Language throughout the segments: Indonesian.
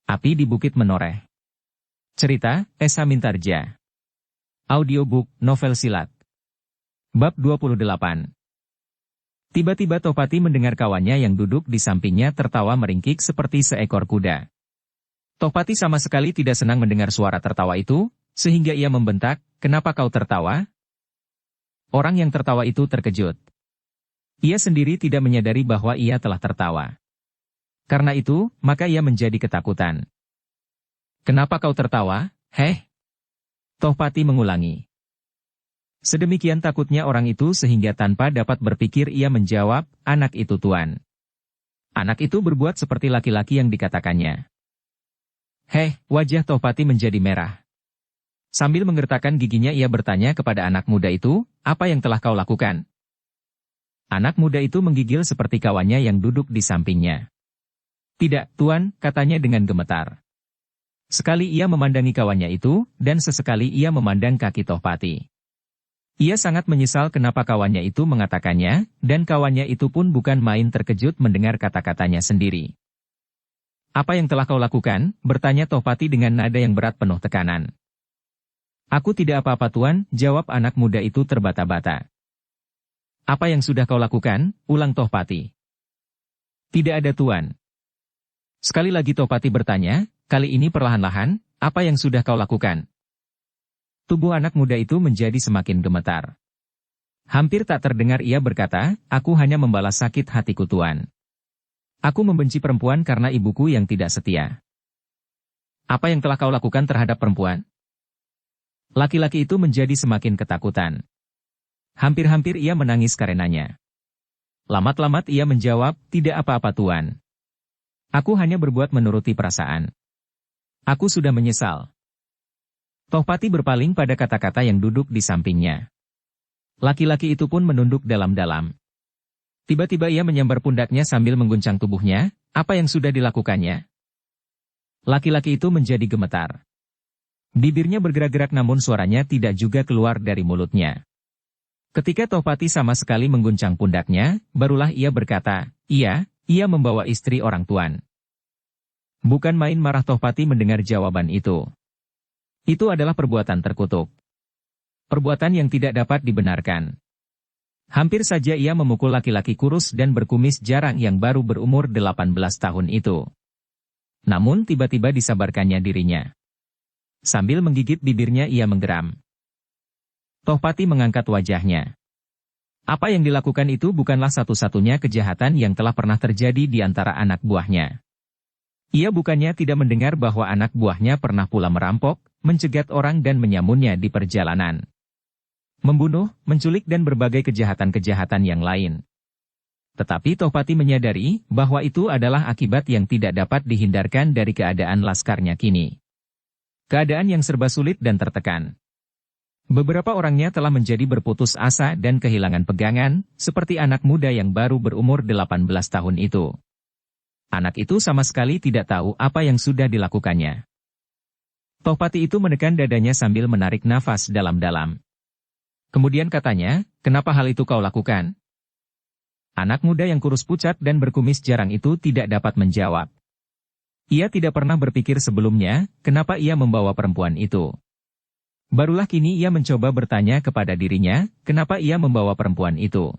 Api di Bukit Menoreh. Cerita, Esa Mintarja. Audiobook, novel silat. Bab 28. Tiba-tiba Tohpati mendengar kawannya yang duduk di sampingnya tertawa meringkik seperti seekor kuda. Tohpati sama sekali tidak senang mendengar suara tertawa itu, sehingga ia membentak, "Kenapa kau tertawa?" Orang yang tertawa itu terkejut. Ia sendiri tidak menyadari bahwa ia telah tertawa. Karena itu, maka ia menjadi ketakutan. "Kenapa kau tertawa, heh?" Tohpati mengulangi. Sedemikian takutnya orang itu sehingga tanpa dapat berpikir ia menjawab, "Anak itu tuan." Anak itu berbuat seperti laki-laki yang dikatakannya. "Heh," wajah Tohpati menjadi merah. Sambil menggertakkan giginya ia bertanya kepada anak muda itu, "Apa yang telah kau lakukan?" Anak muda itu menggigil seperti kawannya yang duduk di sampingnya. "Tidak, tuan," katanya dengan gemetar. Sekali ia memandangi kawannya itu, dan sesekali ia memandang kaki Tohpati. Ia sangat menyesal kenapa kawannya itu mengatakannya, dan kawannya itu pun bukan main terkejut mendengar kata-katanya sendiri. "Apa yang telah kau lakukan?" bertanya Tohpati dengan nada yang berat penuh tekanan. "Aku tidak apa-apa tuan," jawab anak muda itu terbata-bata. "Apa yang sudah kau lakukan?" ulang Tohpati. "Tidak ada tuan." Sekali lagi Tohpati bertanya, kali ini perlahan-lahan, "Apa yang sudah kau lakukan?" Tubuh anak muda itu menjadi semakin gemetar. Hampir tak terdengar ia berkata, "Aku hanya membalas sakit hatiku tuan. Aku membenci perempuan karena ibuku yang tidak setia." "Apa yang telah kau lakukan terhadap perempuan?" Laki-laki itu menjadi semakin ketakutan. Hampir-hampir ia menangis karenanya. Lamat-lamat ia menjawab, "Tidak apa-apa tuan. Aku hanya berbuat menuruti perasaan. Aku sudah menyesal." Tohpati berpaling pada kata-kata yang duduk di sampingnya. Laki-laki itu pun menunduk dalam-dalam. Tiba-tiba ia menyambar pundaknya sambil mengguncang tubuhnya, "Apa yang sudah dilakukannya?" Laki-laki itu menjadi gemetar. Bibirnya bergerak-gerak namun suaranya tidak juga keluar dari mulutnya. Ketika Tohpati sama sekali mengguncang pundaknya, barulah ia berkata, Ia membawa istri orang tuan." Bukan main marah Tohpati mendengar jawaban itu. Itu adalah perbuatan terkutuk. Perbuatan yang tidak dapat dibenarkan. Hampir saja ia memukul laki-laki kurus dan berkumis jarang yang baru berumur 18 tahun itu. Namun tiba-tiba disabarkannya dirinya. Sambil menggigit bibirnya ia menggeram. Tohpati mengangkat wajahnya. Apa yang dilakukan itu bukanlah satu-satunya kejahatan yang telah pernah terjadi di antara anak buahnya. Ia bukannya tidak mendengar bahwa anak buahnya pernah pula merampok, mencegat orang dan menyamunnya di perjalanan. Membunuh, menculik dan berbagai kejahatan-kejahatan yang lain. Tetapi Tohpati menyadari bahwa itu adalah akibat yang tidak dapat dihindarkan dari keadaan laskarnya kini. Keadaan yang serba sulit dan tertekan. Beberapa orangnya telah menjadi berputus asa dan kehilangan pegangan, seperti anak muda yang baru berumur 18 tahun itu. Anak itu sama sekali tidak tahu apa yang sudah dilakukannya. Tohpati itu menekan dadanya sambil menarik nafas dalam-dalam. Kemudian katanya, "Kenapa hal itu kau lakukan?" Anak muda yang kurus pucat dan berkumis jarang itu tidak dapat menjawab. Ia tidak pernah berpikir sebelumnya, kenapa ia membawa perempuan itu. Barulah kini ia mencoba bertanya kepada dirinya, kenapa ia membawa perempuan itu.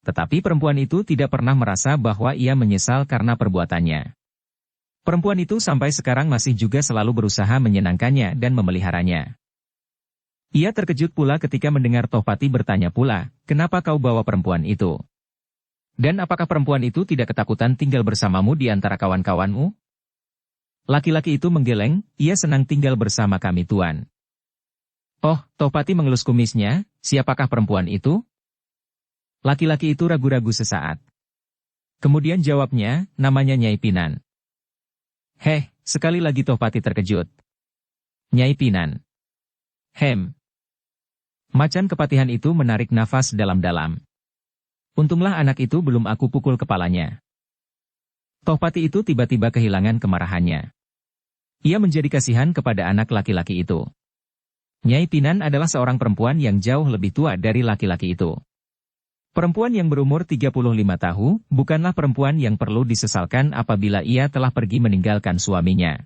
Tetapi perempuan itu tidak pernah merasa bahwa ia menyesal karena perbuatannya. Perempuan itu sampai sekarang masih juga selalu berusaha menyenangkannya dan memeliharanya. Ia terkejut pula ketika mendengar Tohpati bertanya pula, "Kenapa kau bawa perempuan itu? Dan apakah perempuan itu tidak ketakutan tinggal bersamamu di antara kawan-kawanmu?" Laki-laki itu menggeleng, "Ia senang tinggal bersama kami tuan." "Oh," Tohpati mengelus kumisnya, "siapakah perempuan itu?" Laki-laki itu ragu-ragu sesaat. Kemudian jawabnya, "Namanya Nyai Pinan." "Heh," sekali lagi Tohpati terkejut. "Nyai Pinan." Macan kepatihan itu menarik nafas dalam-dalam. "Untunglah anak itu belum aku pukul kepalanya." Tohpati itu tiba-tiba kehilangan kemarahannya. Ia menjadi kasihan kepada anak laki-laki itu. Nyai Pinan adalah seorang perempuan yang jauh lebih tua dari laki-laki itu. Perempuan yang berumur 35 tahun bukanlah perempuan yang perlu disesalkan apabila ia telah pergi meninggalkan suaminya.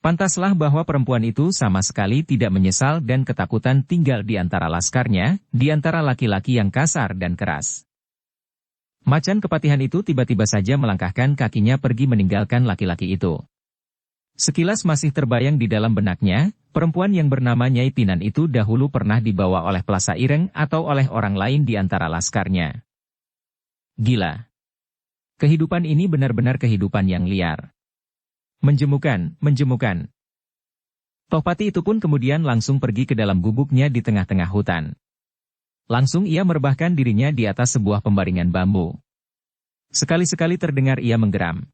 Pantaslah bahwa perempuan itu sama sekali tidak menyesal dan ketakutan tinggal di antara laskarnya, di antara laki-laki yang kasar dan keras. Macan kepatihan itu tiba-tiba saja melangkahkan kakinya pergi meninggalkan laki-laki itu. Sekilas masih terbayang di dalam benaknya, perempuan yang bernama Nyai Pinan itu dahulu pernah dibawa oleh Plasa Ireng atau oleh orang lain di antara laskarnya. Gila. Kehidupan ini benar-benar kehidupan yang liar. Menjemukan, menjemukan. Tohpati itu pun kemudian langsung pergi ke dalam gubuknya di tengah-tengah hutan. Langsung ia merebahkan dirinya di atas sebuah pembaringan bambu. Sekali-sekali terdengar ia menggeram.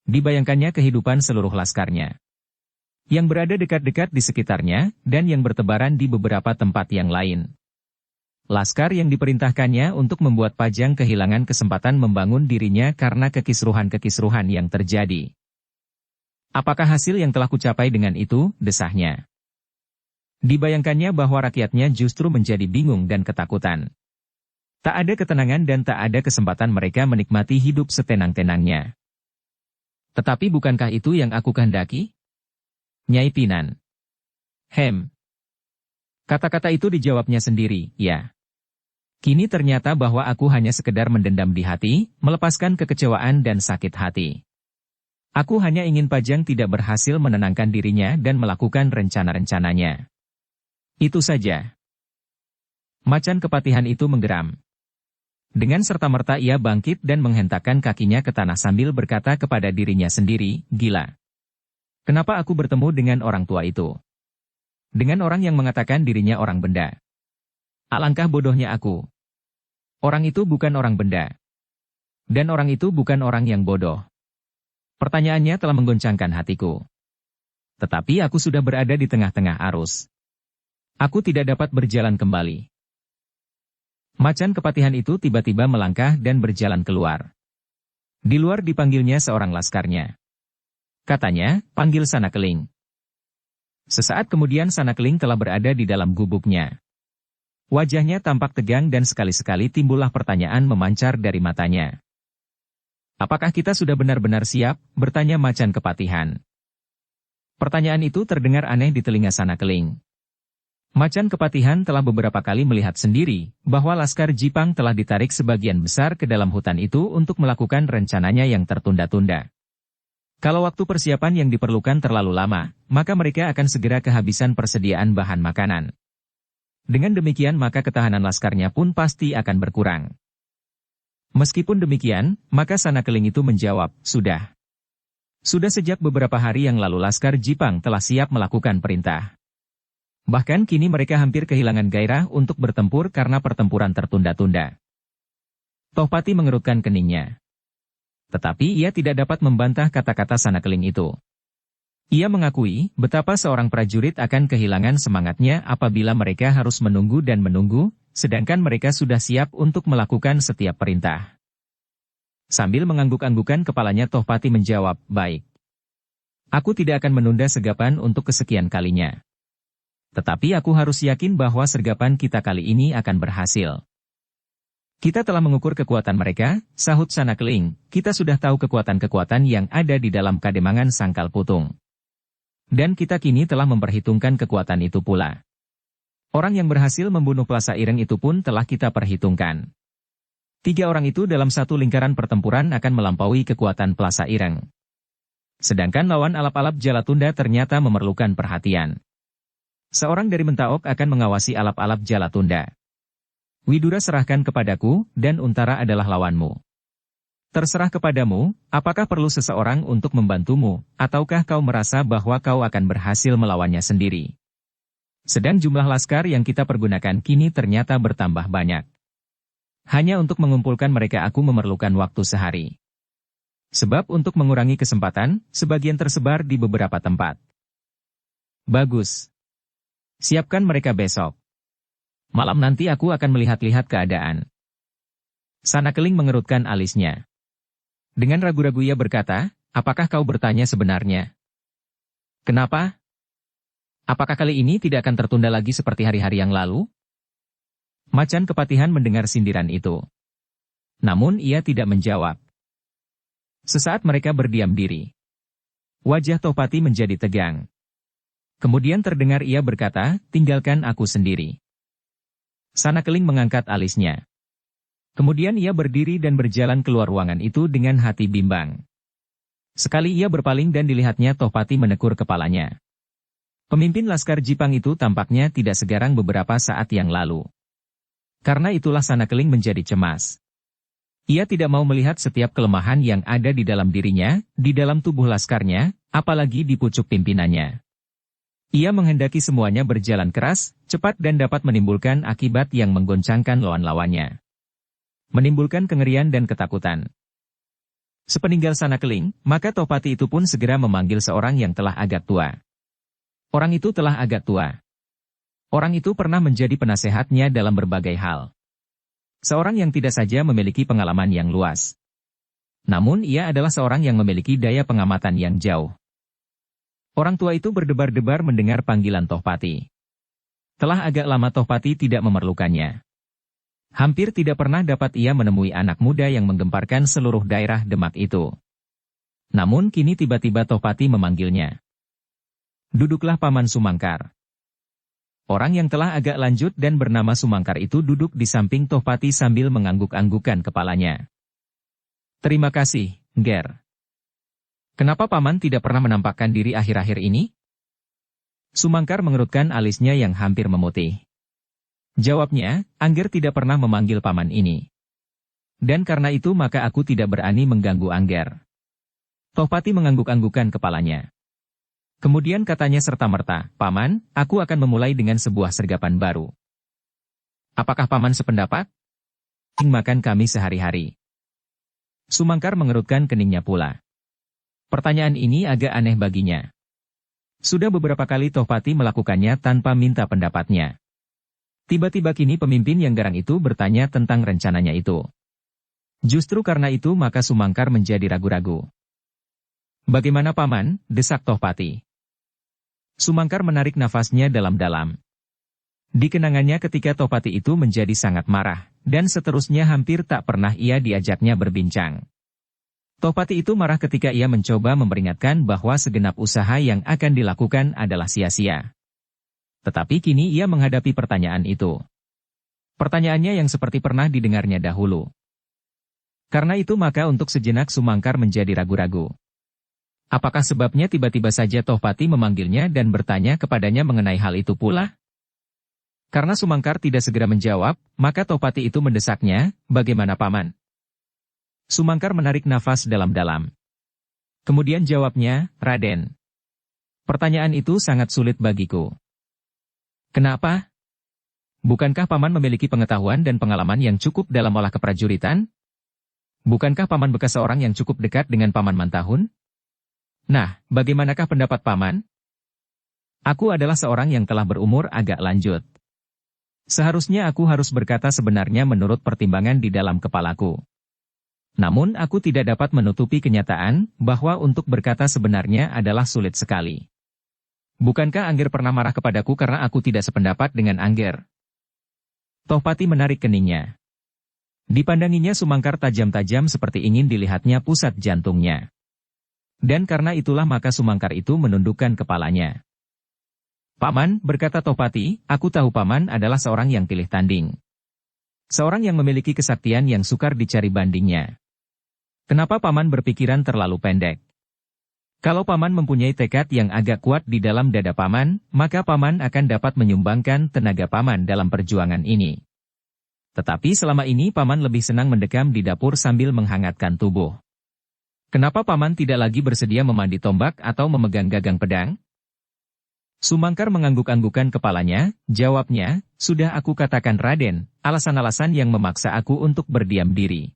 Dibayangkannya kehidupan seluruh laskarnya. Yang berada dekat-dekat di sekitarnya, dan yang bertebaran di beberapa tempat yang lain. Laskar yang diperintahkannya untuk membuat Pajang kehilangan kesempatan membangun dirinya karena kekisruhan-kekisruhan yang terjadi. Apakah hasil yang telah kucapai dengan itu, desahnya. Dibayangkannya bahwa rakyatnya justru menjadi bingung dan ketakutan. Tak ada ketenangan dan tak ada kesempatan mereka menikmati hidup setenang-tenangnya. Tetapi bukankah itu yang aku kehendaki? Nyai Pinan. Kata-kata itu dijawabnya sendiri, ya. Kini ternyata bahwa aku hanya sekedar mendendam di hati, melepaskan kekecewaan dan sakit hati. Aku hanya ingin Pajang tidak berhasil menenangkan dirinya dan melakukan rencana-rencananya. Itu saja. Macan kepatihan itu menggeram. Dengan serta-merta ia bangkit dan menghentakkan kakinya ke tanah sambil berkata kepada dirinya sendiri, gila. Kenapa aku bertemu dengan orang tua itu? Dengan orang yang mengatakan dirinya orang benda. Alangkah bodohnya aku. Orang itu bukan orang benda. Dan orang itu bukan orang yang bodoh. Pertanyaannya telah menggoncangkan hatiku. Tetapi aku sudah berada di tengah-tengah arus. Aku tidak dapat berjalan kembali. Macan kepatihan itu tiba-tiba melangkah dan berjalan keluar. Di luar dipanggilnya seorang laskarnya. Katanya, panggil Sanakeling. Sesaat kemudian Sanakeling telah berada di dalam gubuknya. Wajahnya tampak tegang dan sekali-sekali timbullah pertanyaan memancar dari matanya. Apakah kita sudah benar-benar siap? Bertanya Macan kepatihan. Pertanyaan itu terdengar aneh di telinga Sanakeling. Macan kepatihan telah beberapa kali melihat sendiri bahwa Laskar Jipang telah ditarik sebagian besar ke dalam hutan itu untuk melakukan rencananya yang tertunda-tunda. Kalau waktu persiapan yang diperlukan terlalu lama, maka mereka akan segera kehabisan persediaan bahan makanan. Dengan demikian maka ketahanan laskarnya pun pasti akan berkurang. Meskipun demikian, maka Sanakeling itu menjawab, sudah. Sudah sejak beberapa hari yang lalu Laskar Jipang telah siap melakukan perintah. Bahkan kini mereka hampir kehilangan gairah untuk bertempur karena pertempuran tertunda-tunda. Tohpati mengerutkan keningnya. Tetapi ia tidak dapat membantah kata-kata Sanakeling itu. Ia mengakui betapa seorang prajurit akan kehilangan semangatnya apabila mereka harus menunggu dan menunggu, sedangkan mereka sudah siap untuk melakukan setiap perintah. Sambil mengangguk-anggukan kepalanya Tohpati menjawab, baik. Aku tidak akan menunda sergapan untuk kesekian kalinya. Tetapi aku harus yakin bahwa sergapan kita kali ini akan berhasil. Kita telah mengukur kekuatan mereka, sahut Sanakeling, kita sudah tahu kekuatan-kekuatan yang ada di dalam kademangan Sangkal Putung. Dan kita kini telah memperhitungkan kekuatan itu pula. Orang yang berhasil membunuh Plasa Ireng itu pun telah kita perhitungkan. 3 orang itu dalam satu lingkaran pertempuran akan melampaui kekuatan Plasa Ireng. Sedangkan lawan alap-alap Jalatunda ternyata memerlukan perhatian. Seorang dari Mentaok akan mengawasi alap-alap Jalatunda. Widura serahkan kepadaku, dan Untara adalah lawanmu. Terserah kepadamu, apakah perlu seseorang untuk membantumu, ataukah kau merasa bahwa kau akan berhasil melawannya sendiri? Sedang jumlah laskar yang kita pergunakan kini ternyata bertambah banyak. Hanya untuk mengumpulkan mereka aku memerlukan waktu sehari. Sebab untuk mengurangi kesempatan, sebagian tersebar di beberapa tempat. Bagus. Siapkan mereka besok. Malam nanti aku akan melihat-lihat keadaan. Sanakeling mengerutkan alisnya. Dengan ragu-ragu ia berkata, apakah kau bertanya sebenarnya? Kenapa? Apakah kali ini tidak akan tertunda lagi seperti hari-hari yang lalu? Macan Kepatihan mendengar sindiran itu. Namun ia tidak menjawab. Sesaat mereka berdiam diri. Wajah Tohpati menjadi tegang. Kemudian terdengar ia berkata, tinggalkan aku sendiri. Sanakeling mengangkat alisnya. Kemudian ia berdiri dan berjalan keluar ruangan itu dengan hati bimbang. Sekali ia berpaling dan dilihatnya Tohpati menekur kepalanya. Pemimpin Laskar Jipang itu tampaknya tidak segarang beberapa saat yang lalu. Karena itulah Sanakeling menjadi cemas. Ia tidak mau melihat setiap kelemahan yang ada di dalam dirinya, di dalam tubuh laskarnya, apalagi di pucuk pimpinannya. Ia menghendaki semuanya berjalan keras, cepat dan dapat menimbulkan akibat yang menggoncangkan lawan-lawannya. Menimbulkan kengerian dan ketakutan. Sepeninggal Sanakeling, maka Tohpati itu pun segera memanggil seorang yang telah agak tua. Orang itu telah agak tua. Orang itu pernah menjadi penasehatnya dalam berbagai hal. Seorang yang tidak saja memiliki pengalaman yang luas. Namun ia adalah seorang yang memiliki daya pengamatan yang jauh. Orang tua itu berdebar-debar mendengar panggilan Tohpati. Telah agak lama Tohpati tidak memerlukannya. Hampir tidak pernah dapat ia menemui anak muda yang menggemparkan seluruh daerah Demak itu. Namun kini tiba-tiba Tohpati memanggilnya. Duduklah Paman Sumangkar. Orang yang telah agak lanjut dan bernama Sumangkar itu duduk di samping Tohpati sambil mengangguk-anggukkan kepalanya. Terima kasih, Nger. Kenapa Paman tidak pernah menampakkan diri akhir-akhir ini? Sumangkar mengerutkan alisnya yang hampir memutih. Jawabnya, Angger tidak pernah memanggil Paman ini. Dan karena itu maka aku tidak berani mengganggu Angger. Tohpati mengangguk-anggukkan kepalanya. Kemudian katanya serta-merta, Paman, aku akan memulai dengan sebuah sergapan baru. Apakah Paman sependapat? Makan kami sehari-hari. Sumangkar mengerutkan keningnya pula. Pertanyaan ini agak aneh baginya. Sudah beberapa kali Tohpati melakukannya tanpa minta pendapatnya. Tiba-tiba kini pemimpin yang garang itu bertanya tentang rencananya itu. Justru karena itu maka Sumangkar menjadi ragu-ragu. Bagaimana Paman? Desak Tohpati. Sumangkar menarik nafasnya dalam-dalam. Di kenangannya ketika Tohpati itu menjadi sangat marah, dan seterusnya hampir tak pernah ia diajaknya berbincang. Tohpati itu marah ketika ia mencoba memperingatkan bahwa segenap usaha yang akan dilakukan adalah sia-sia. Tetapi kini ia menghadapi pertanyaan itu. Pertanyaannya yang seperti pernah didengarnya dahulu. Karena itu maka untuk sejenak Sumangkar menjadi ragu-ragu. Apakah sebabnya tiba-tiba saja Tohpati memanggilnya dan bertanya kepadanya mengenai hal itu pula? Karena Sumangkar tidak segera menjawab, maka Tohpati itu mendesaknya, bagaimana Paman? Sumangkar menarik nafas dalam-dalam. Kemudian jawabnya, Raden. Pertanyaan itu sangat sulit bagiku. Kenapa? Bukankah Paman memiliki pengetahuan dan pengalaman yang cukup dalam olah keprajuritan? Bukankah Paman bekas seorang yang cukup dekat dengan Paman Mantahun? Nah, bagaimanakah pendapat Paman? Aku adalah seorang yang telah berumur agak lanjut. Seharusnya aku harus berkata sebenarnya menurut pertimbangan di dalam kepalaku. Namun aku tidak dapat menutupi kenyataan bahwa untuk berkata sebenarnya adalah sulit sekali. Bukankah Angger pernah marah kepadaku karena aku tidak sependapat dengan Angger? Tohpati menarik keningnya. Dipandanginya Sumangkar tajam-tajam seperti ingin dilihatnya pusat jantungnya. Dan karena itulah maka Sumangkar itu menundukkan kepalanya. Paman, berkata Tohpati, aku tahu Paman adalah seorang yang pilih tanding. Seorang yang memiliki kesaktian yang sukar dicari bandingnya. Kenapa Paman berpikiran terlalu pendek? Kalau Paman mempunyai tekad yang agak kuat di dalam dada Paman, maka Paman akan dapat menyumbangkan tenaga Paman dalam perjuangan ini. Tetapi selama ini Paman lebih senang mendekam di dapur sambil menghangatkan tubuh. Kenapa Paman tidak lagi bersedia memandi tombak atau memegang gagang pedang? Sumangkar mengangguk-anggukkan kepalanya, jawabnya, sudah aku katakan Raden, alasan-alasan yang memaksa aku untuk berdiam diri.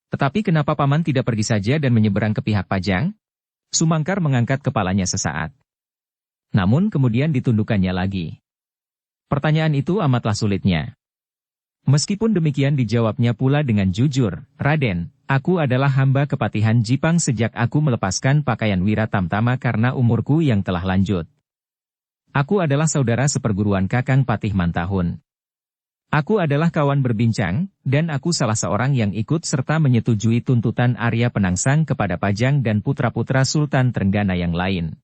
Tetapi kenapa Paman tidak pergi saja dan menyeberang ke pihak Pajang? Sumangkar mengangkat kepalanya sesaat. Namun kemudian ditundukkannya lagi. Pertanyaan itu amatlah sulitnya. Meskipun demikian dijawabnya pula dengan jujur, Raden, aku adalah hamba Kepatihan Jipang sejak aku melepaskan pakaian Wira Tamtama karena umurku yang telah lanjut. Aku adalah saudara seperguruan Kakang Patih Mantahun. Aku adalah kawan berbincang, dan aku salah seorang yang ikut serta menyetujui tuntutan Arya Penangsang kepada Pajang dan putra-putra Sultan Trenggana yang lain.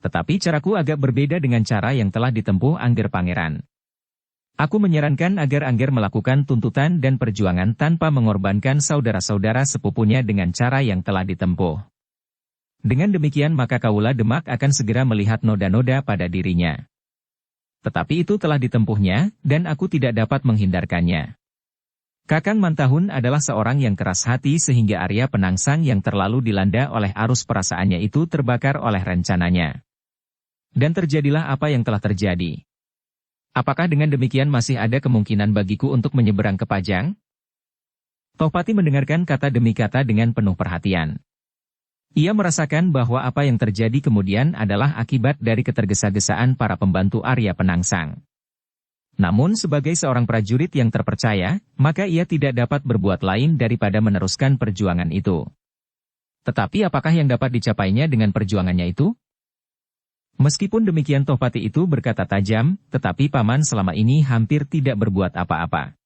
Tetapi caraku agak berbeda dengan cara yang telah ditempuh Angger Pangeran. Aku menyarankan agar Angger melakukan tuntutan dan perjuangan tanpa mengorbankan saudara-saudara sepupunya dengan cara yang telah ditempuh. Dengan demikian maka Kaula Demak akan segera melihat noda-noda pada dirinya. Tetapi itu telah ditempuhnya, dan aku tidak dapat menghindarkannya. Kakang Mantahun adalah seorang yang keras hati sehingga Arya Penangsang yang terlalu dilanda oleh arus perasaannya itu terbakar oleh rencananya. Dan terjadilah apa yang telah terjadi. Apakah dengan demikian masih ada kemungkinan bagiku untuk menyeberang ke Pajang? Tohpati mendengarkan kata demi kata dengan penuh perhatian. Ia merasakan bahwa apa yang terjadi kemudian adalah akibat dari ketergesa-gesaan para pembantu Arya Penangsang. Namun sebagai seorang prajurit yang terpercaya, maka ia tidak dapat berbuat lain daripada meneruskan perjuangan itu. Tetapi apakah yang dapat dicapainya dengan perjuangannya itu? Meskipun demikian Tohpati itu berkata tajam, tetapi Paman selama ini hampir tidak berbuat apa-apa.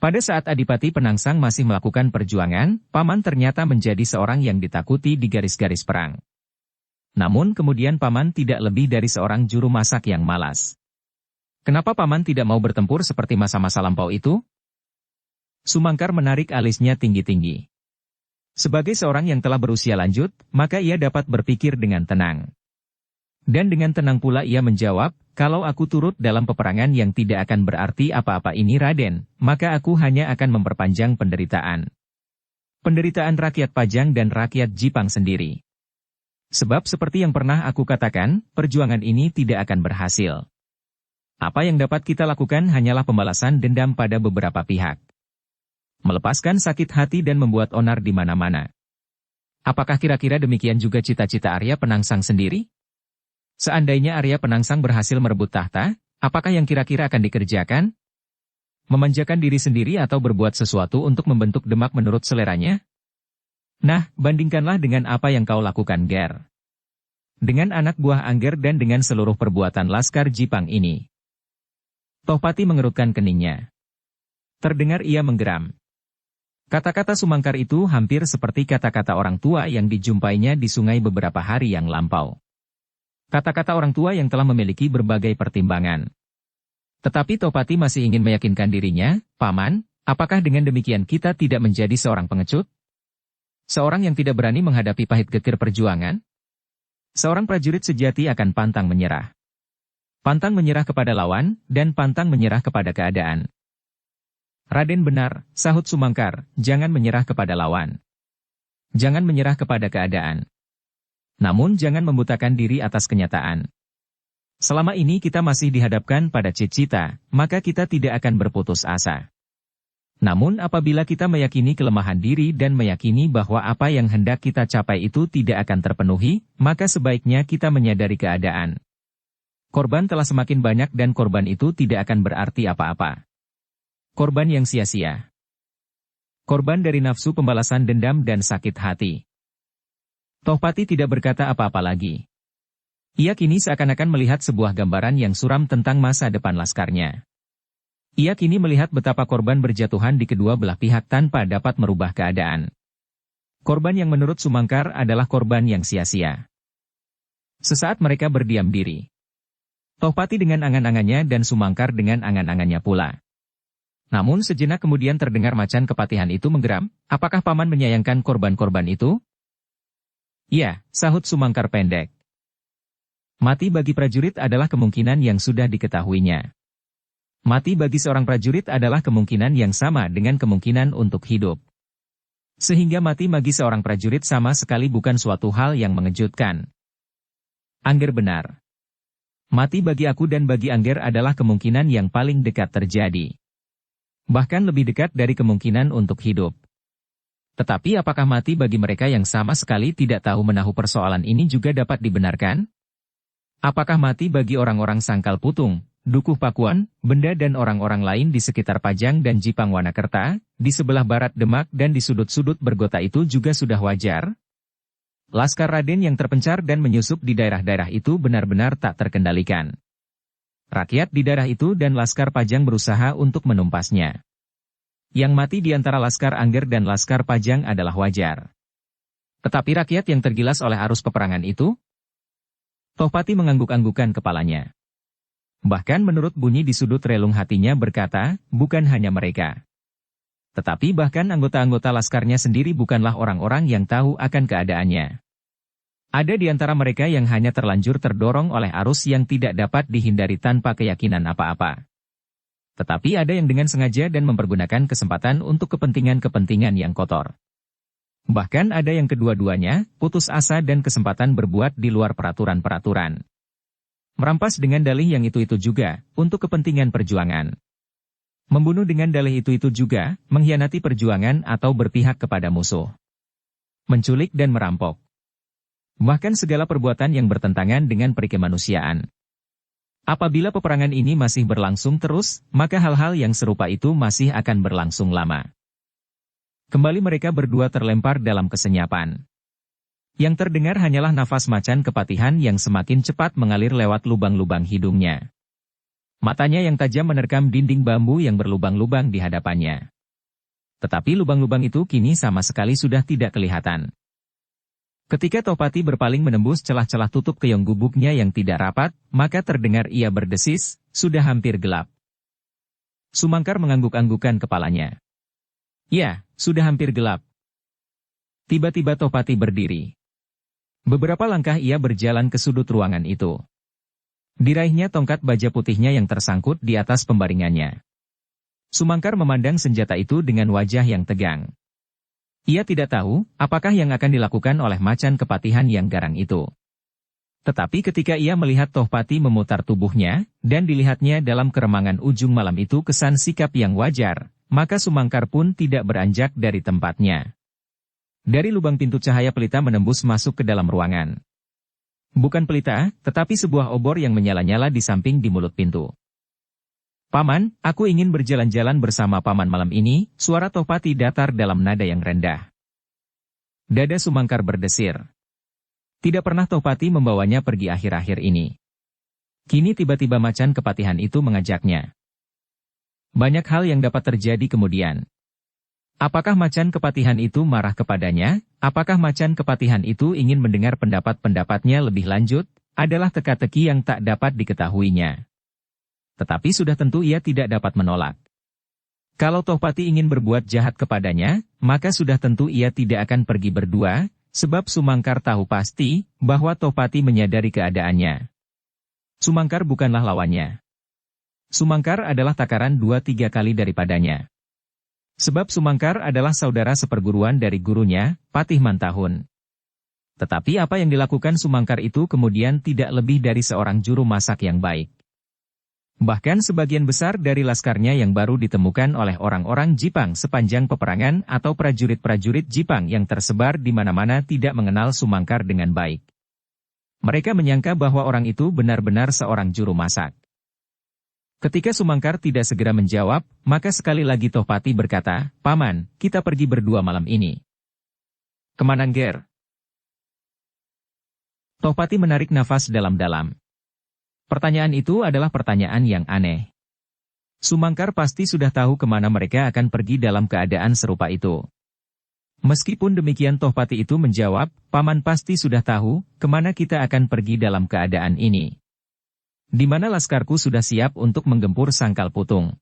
Pada saat Adipati Penangsang masih melakukan perjuangan, Paman ternyata menjadi seorang yang ditakuti di garis-garis perang. Namun kemudian Paman tidak lebih dari seorang juru masak yang malas. Kenapa Paman tidak mau bertempur seperti masa-masa lampau itu? Sumangkar menarik alisnya tinggi-tinggi. Sebagai seorang yang telah berusia lanjut, maka ia dapat berpikir dengan tenang. Dan dengan tenang pula ia menjawab, kalau aku turut dalam peperangan yang tidak akan berarti apa-apa ini Raden, maka aku hanya akan memperpanjang penderitaan. Penderitaan rakyat Pajang dan rakyat Jipang sendiri. Sebab seperti yang pernah aku katakan, perjuangan ini tidak akan berhasil. Apa yang dapat kita lakukan hanyalah pembalasan dendam pada beberapa pihak. Melepaskan sakit hati dan membuat onar di mana-mana. Apakah kira-kira demikian juga cita-cita Arya Penangsang sendiri? Seandainya Arya Penangsang berhasil merebut tahta, apakah yang kira-kira akan dikerjakan? Memanjakan diri sendiri atau berbuat sesuatu untuk membentuk Demak menurut seleranya? Nah, bandingkanlah dengan apa yang kau lakukan Ger. Dengan anak buah Angger dan dengan seluruh perbuatan Laskar Jipang ini. Tohpati mengerutkan keningnya. Terdengar ia menggeram. Kata-kata Sumangkar itu hampir seperti kata-kata orang tua yang dijumpainya di sungai beberapa hari yang lampau. Kata-kata orang tua yang telah memiliki berbagai pertimbangan. Tetapi Tohpati masih ingin meyakinkan dirinya, Paman, apakah dengan demikian kita tidak menjadi seorang pengecut? Seorang yang tidak berani menghadapi pahit getir perjuangan? Seorang prajurit sejati akan pantang menyerah. Pantang menyerah kepada lawan, dan pantang menyerah kepada keadaan. Raden benar, sahut Sumangkar, jangan menyerah kepada lawan. Jangan menyerah kepada keadaan. Namun jangan membutakan diri atas kenyataan. Selama ini kita masih dihadapkan pada cita-cita, maka kita tidak akan berputus asa. Namun apabila kita meyakini kelemahan diri dan meyakini bahwa apa yang hendak kita capai itu tidak akan terpenuhi, maka sebaiknya kita menyadari keadaan. Korban telah semakin banyak dan korban itu tidak akan berarti apa-apa. Korban yang sia-sia. Korban dari nafsu pembalasan dendam dan sakit hati. Tohpati tidak berkata apa-apa lagi. Ia kini seakan-akan melihat sebuah gambaran yang suram tentang masa depan laskarnya. Ia kini melihat betapa korban berjatuhan di kedua belah pihak tanpa dapat merubah keadaan. Korban yang menurut Sumangkar adalah korban yang sia-sia. Sesaat mereka berdiam diri. Tohpati dengan angan-angannya dan Sumangkar dengan angan-angannya pula. Namun sejenak kemudian terdengar macan kepatihan itu menggeram, apakah Paman menyayangkan korban-korban itu? Ya, sahut Sumangkar pendek. Mati bagi prajurit adalah kemungkinan yang sudah diketahuinya. Mati bagi seorang prajurit adalah kemungkinan yang sama dengan kemungkinan untuk hidup. Sehingga mati bagi seorang prajurit sama sekali bukan suatu hal yang mengejutkan. Angger benar. Mati bagi aku dan bagi Angger adalah kemungkinan yang paling dekat terjadi. Bahkan lebih dekat dari kemungkinan untuk hidup. Tetapi apakah mati bagi mereka yang sama sekali tidak tahu menahu persoalan ini juga dapat dibenarkan? Apakah mati bagi orang-orang Sangkal Putung, Dukuh Pakuan, Benda dan orang-orang lain di sekitar Pajang dan Jipang Wanakerta, di sebelah barat Demak dan di sudut-sudut bergota itu juga sudah wajar? Laskar Raden yang terpencar dan menyusup di daerah-daerah itu benar-benar tak terkendalikan. Rakyat di daerah itu dan Laskar Pajang berusaha untuk menumpasnya. Yang mati di antara Laskar Angger dan Laskar Pajang adalah wajar. Tetapi rakyat yang tergilas oleh arus peperangan itu? Tohpati mengangguk-anggukan kepalanya. Bahkan menurut bunyi di sudut relung hatinya berkata, bukan hanya mereka. Tetapi bahkan anggota-anggota laskarnya sendiri bukanlah orang-orang yang tahu akan keadaannya. Ada di antara mereka yang hanya terlanjur terdorong oleh arus yang tidak dapat dihindari tanpa keyakinan apa-apa. Tetapi ada yang dengan sengaja dan mempergunakan kesempatan untuk kepentingan-kepentingan yang kotor. Bahkan ada yang kedua-duanya, putus asa dan kesempatan berbuat di luar peraturan-peraturan. Merampas dengan dalih yang itu-itu juga, untuk kepentingan perjuangan. Membunuh dengan dalih itu-itu juga, mengkhianati perjuangan atau berpihak kepada musuh. Menculik dan merampok. Bahkan segala perbuatan yang bertentangan dengan perikemanusiaan. Apabila peperangan ini masih berlangsung terus, maka hal-hal yang serupa itu masih akan berlangsung lama. Kembali mereka berdua terlempar dalam kesenyapan. Yang terdengar hanyalah nafas macan kepatihan yang semakin cepat mengalir lewat lubang-lubang hidungnya. Matanya yang tajam menerkam dinding bambu yang berlubang-lubang di hadapannya. Tetapi lubang-lubang itu kini sama sekali sudah tidak kelihatan. Ketika Tohpati berpaling menembus celah-celah tutup keong gubuknya yang tidak rapat, maka terdengar ia berdesis, sudah hampir gelap. Sumangkar mengangguk-anggukan kepalanya. Ya, sudah hampir gelap. Tiba-tiba Tohpati berdiri. Beberapa langkah ia berjalan ke sudut ruangan itu. Diraihnya tongkat baja putihnya yang tersangkut di atas pembaringannya. Sumangkar memandang senjata itu dengan wajah yang tegang. Ia tidak tahu, apakah yang akan dilakukan oleh macan kepatihan yang garang itu. Tetapi ketika ia melihat Tohpati memutar tubuhnya, dan dilihatnya dalam keremangan ujung malam itu kesan sikap yang wajar, maka Sumangkar pun tidak beranjak dari tempatnya. Dari lubang pintu cahaya pelita menembus masuk ke dalam ruangan. Bukan pelita, tetapi sebuah obor yang menyala-nyala di samping di mulut pintu. Paman, aku ingin berjalan-jalan bersama Paman malam ini, suara Tohpati datar dalam nada yang rendah. Dada Sumangkar berdesir. Tidak pernah Tohpati membawanya pergi akhir-akhir ini. Kini tiba-tiba macan kepatihan itu mengajaknya. Banyak hal yang dapat terjadi kemudian. Apakah macan kepatihan itu marah kepadanya? Apakah macan kepatihan itu ingin mendengar pendapat-pendapatnya lebih lanjut? Adalah teka-teki yang tak dapat diketahuinya. Tetapi sudah tentu ia tidak dapat menolak. Kalau Tohpati ingin berbuat jahat kepadanya, maka sudah tentu ia tidak akan pergi berdua, sebab Sumangkar tahu pasti bahwa Tohpati menyadari keadaannya. Sumangkar bukanlah lawannya. Sumangkar adalah takaran 2-3 kali daripadanya. Sebab Sumangkar adalah saudara seperguruan dari gurunya, Patih Mantahun. Tetapi apa yang dilakukan Sumangkar itu kemudian tidak lebih dari seorang juru masak yang baik. Bahkan sebagian besar dari laskarnya yang baru ditemukan oleh orang-orang Jipang sepanjang peperangan atau prajurit-prajurit Jipang yang tersebar di mana-mana tidak mengenal Sumangkar dengan baik. Mereka menyangka bahwa orang itu benar-benar seorang juru masak. Ketika Sumangkar tidak segera menjawab, maka sekali lagi Tohpati berkata, Paman, kita pergi berdua malam ini. Kemana Nger? Tohpati menarik nafas dalam-dalam. Pertanyaan itu adalah pertanyaan yang aneh. Sumangkar pasti sudah tahu kemana mereka akan pergi dalam keadaan serupa itu. Meskipun demikian Tohpati itu menjawab, Paman pasti sudah tahu kemana kita akan pergi dalam keadaan ini. Di mana laskarku sudah siap untuk menggempur Sangkal Putung.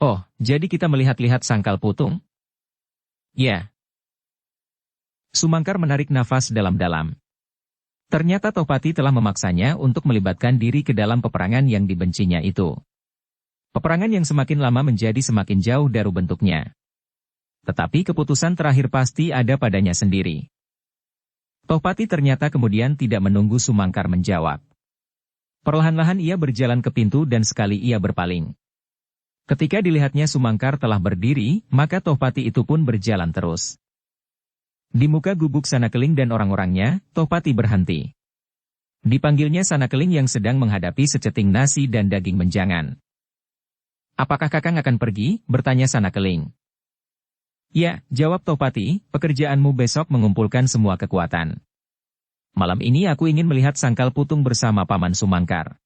Oh, jadi kita melihat-lihat Sangkal Putung? Ya. Sumangkar menarik nafas dalam-dalam. Ternyata Tohpati telah memaksanya untuk melibatkan diri ke dalam peperangan yang dibencinya itu. Peperangan yang semakin lama menjadi semakin jauh dari bentuknya. Tetapi keputusan terakhir pasti ada padanya sendiri. Tohpati ternyata kemudian tidak menunggu Sumangkar menjawab. Perlahan-lahan ia berjalan ke pintu dan sekali ia berpaling. Ketika dilihatnya Sumangkar telah berdiri, maka Tohpati itu pun berjalan terus. Di muka gubuk Sanakeling dan orang-orangnya, Tohpati berhenti. Dipanggilnya Sanakeling yang sedang menghadapi seceting nasi dan daging menjangan. Apakah Kakang akan pergi? Bertanya Sanakeling. Ya, jawab Tohpati, pekerjaanmu besok mengumpulkan semua kekuatan. Malam ini aku ingin melihat Sangkal Putung bersama Paman Sumangkar.